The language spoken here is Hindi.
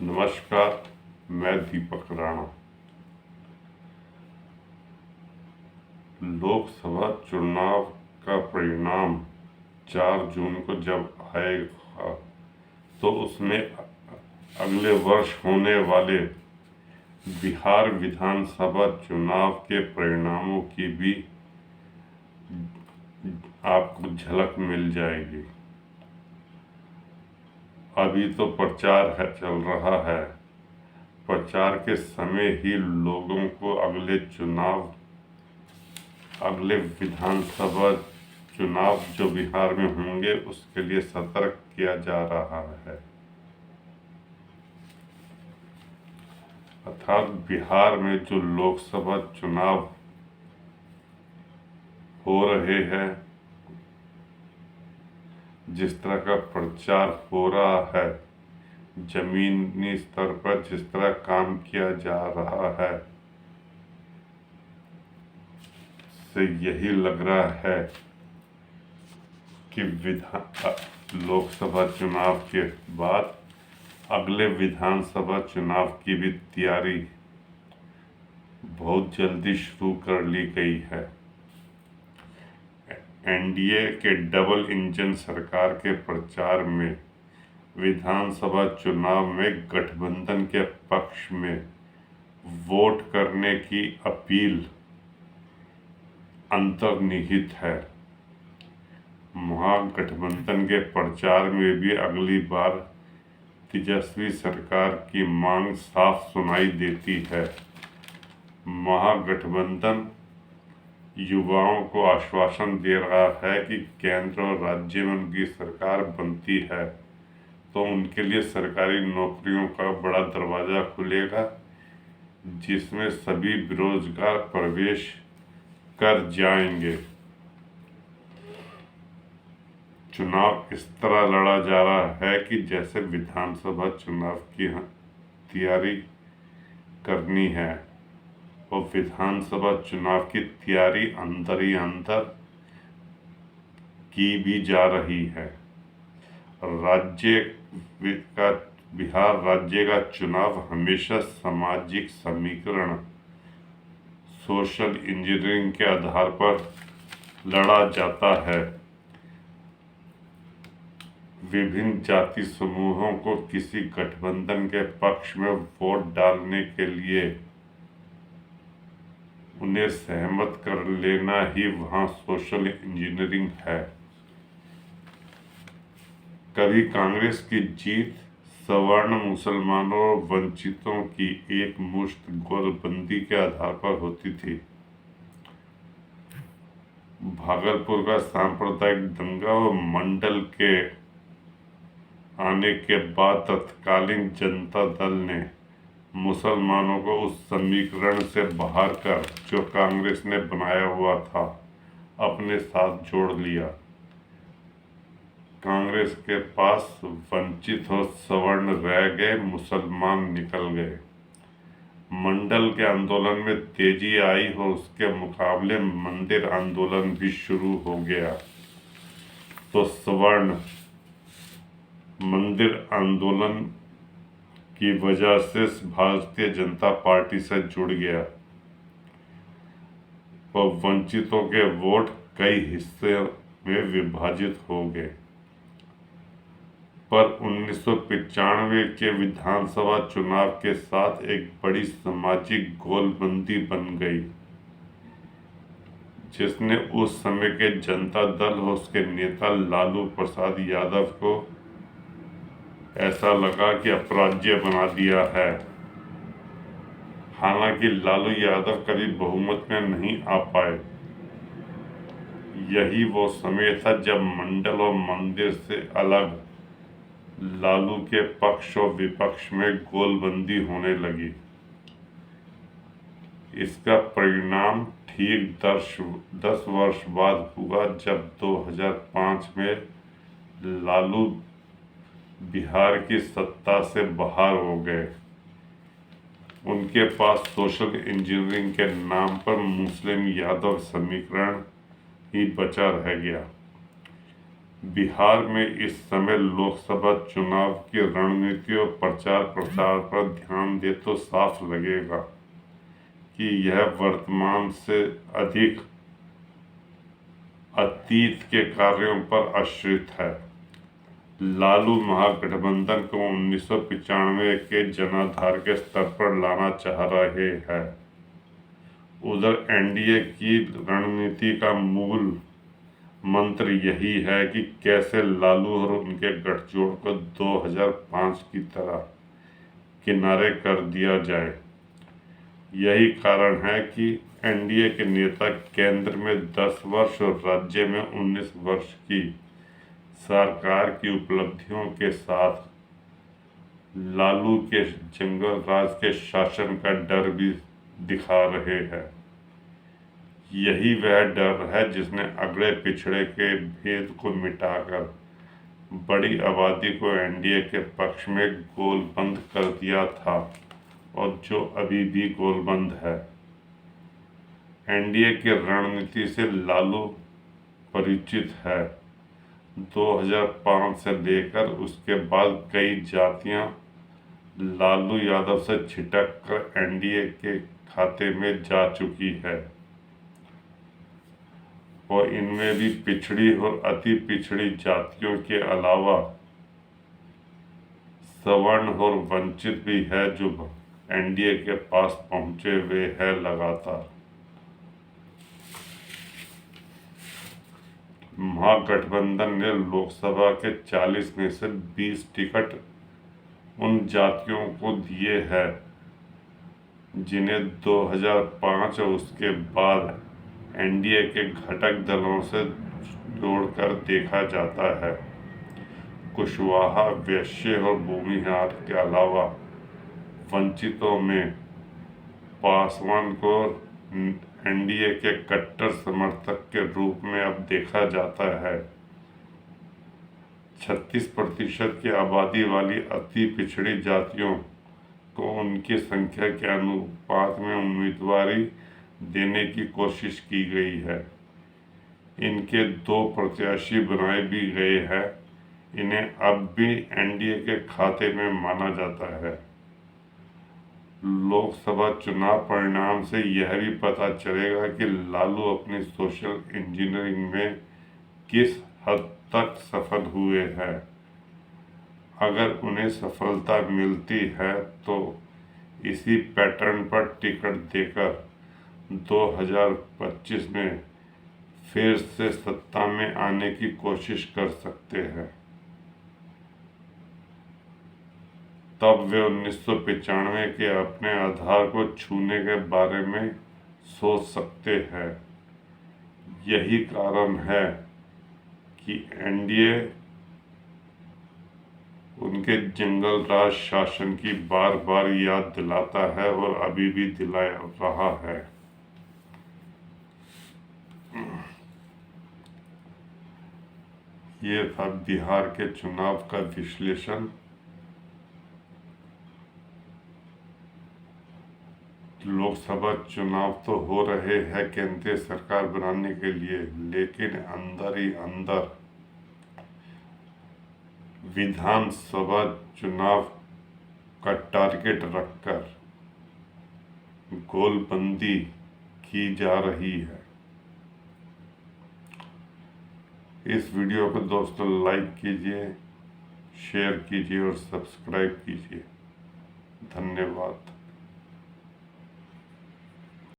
नमस्कार, मैं दीपक राणा। लोकसभा चुनाव का परिणाम 4 जून को जब आएगा तो उसमें अगले वर्ष होने वाले बिहार विधानसभा चुनाव के परिणामों की भी आपको झलक मिल जाएगी। अभी तो प्रचार चल रहा है। प्रचार के समय ही लोगों को अगले विधानसभा चुनाव जो बिहार में होंगे उसके लिए सतर्क किया जा रहा है। अर्थात बिहार में जो लोकसभा चुनाव हो रहे हैं, जिस तरह का प्रचार हो रहा है, जमीनी स्तर पर जिस तरह काम किया जा रहा है, से यही लग रहा है कि लोकसभा चुनाव के बाद अगले विधानसभा चुनाव की भी तैयारी बहुत जल्दी शुरू कर ली गई है। एनडीए के डबल इंजन सरकार के प्रचार में विधानसभा चुनाव में गठबंधन के पक्ष में वोट करने की अपील अंतर्निहित है। महागठबंधन के प्रचार में भी अगली बार तेजस्वी सरकार की मांग साफ सुनाई देती है। महागठबंधन युवाओं को आश्वासन दे रहा है कि केंद्र और राज्य में उनकी सरकार बनती है तो उनके लिए सरकारी नौकरियों का बड़ा दरवाजा खुलेगा, जिसमें सभी बेरोजगार प्रवेश कर जाएंगे। चुनाव इस तरह लड़ा जा रहा है कि जैसे विधानसभा चुनाव की तैयारी करनी है और विधानसभा चुनाव की तैयारी अंदर ही अंदर की भी जा रही है। बिहार राज्य का चुनाव हमेशा सामाजिक समीकरण, सोशल इंजीनियरिंग के आधार पर लड़ा जाता है। विभिन्न जाति समूहों को किसी गठबंधन के पक्ष में वोट डालने के लिए उन्हें सहमत कर लेना ही वहां सोशल इंजीनियरिंग है। कभी कांग्रेस की जीत सवर्ण मुसलमानों और वंचितों की एक मुश्त गोलबंदी के आधार पर होती थी। भागलपुर का सांप्रदायिक दंगा और मंडल के आने के बाद तत्कालीन जनता दल ने मुसलमानों को उस समीकरण से बाहर कर जो कांग्रेस ने बनाया हुआ था अपने साथ जोड़ लिया। कांग्रेस के पास वंचित और सवर्ण रह गए, मुसलमान निकल गए। मंडल के आंदोलन में तेजी आई और उसके मुकाबले मंदिर आंदोलन भी शुरू हो गया तो सवर्ण मंदिर आंदोलन की वजह से भारतीय जनता पार्टी से जुड़ गया और वंचितों के वोट कई हिस्से में विभाजित हो गए। पर 1995 के विधानसभा चुनाव के साथ एक बड़ी सामाजिक गोलबंदी बन गई, जिसने उस समय के जनता दल और उसके नेता लालू प्रसाद यादव को ऐसा लगा कि अपराज्य बना दिया है। हालांकि लालू यादव कभी बहुमत में नहीं आ पाए। यही वो समय था जब मंडल और मंदिर से अलग लालू के पक्ष और विपक्ष में गोलबंदी होने लगी। इसका परिणाम ठीक 10 वर्ष बाद हुआ जब 2005 में लालू बिहार की सत्ता से बाहर हो गए। उनके पास सोशल इंजीनियरिंग के नाम पर मुस्लिम यादव समीकरण ही बचा रह गया। बिहार में इस समय लोकसभा चुनाव की रणनीति और प्रचार प्रसार पर ध्यान दे तो साफ लगेगा कि यह वर्तमान से अधिक अतीत के कार्यों पर आश्रित है। लालू महागठबंधन को 1995 के जनाधार के स्तर पर लाना चाह रहे हैं। उधर एनडीए की रणनीति का मूल मंत्र यही है कि कैसे लालू और उनके गठजोड़ को 2005 की तरह किनारे कर दिया जाए। यही कारण है कि एनडीए के नेता केंद्र में 10 वर्ष और राज्य में 19 वर्ष की सरकार की उपलब्धियों के साथ लालू के जंगल राज के शासन का डर भी दिखा रहे हैं। यही वह डर है जिसने अगड़े पिछड़े के भेद को मिटाकर बड़ी आबादी को एनडीए के पक्ष में गोलबंद कर दिया था और जो अभी भी गोलबंद है। एनडीए की रणनीति से लालू परिचित है। 2005 से लेकर उसके बाद कई जातियां लालू यादव से छिटक कर एनडीए के खाते में जा चुकी है और इनमें भी पिछड़ी और अति पिछड़ी जातियों के अलावा सवर्ण और वंचित भी है जो एनडीए के पास पहुंचे हुए हैं लगातार। महागठबंधन ने लोकसभा के 40 में से 20 टिकट उन जातियों को दिए हैं जिन्हें 2005 और उसके बाद एनडीए के घटक दलों से जोड़कर देखा जाता है। कुशवाहा, वैश्य और भूमिहार के अलावा वंचितों में पासवान को एनडीए के कट्टर समर्थक के रूप में अब देखा जाता है। 36% की आबादी वाली अति पिछड़ी जातियों को उनकी संख्या के अनुपात में उम्मीदवारी देने की कोशिश की गई है। इनके 2 प्रत्याशी बनाए भी गए हैं। इन्हें अब भी एनडीए के खाते में माना जाता है। लोकसभा चुनाव परिणाम से यह भी पता चलेगा कि लालू अपनी सोशल इंजीनियरिंग में किस हद तक सफल हुए हैं। अगर उन्हें सफलता मिलती है तो इसी पैटर्न पर टिकट देकर 2025 में फिर से सत्ता में आने की कोशिश कर सकते हैं। तब वे 1995 के अपने आधार को छूने के बारे में सोच सकते हैं। यही कारण है कि एनडीए उनके जंगल राज शासन की बार बार याद दिलाता है और अभी भी दिला रहा है। ये था बिहार के चुनाव का विश्लेषण। लोकसभा चुनाव तो हो रहे हैं केंद्रीय सरकार बनाने के लिए, लेकिन अंदर ही अंदर विधानसभा चुनाव का टारगेट रखकर गोलबंदी की जा रही है। इस वीडियो को दोस्तों लाइक कीजिए, शेयर कीजिए और सब्सक्राइब कीजिए। धन्यवाद।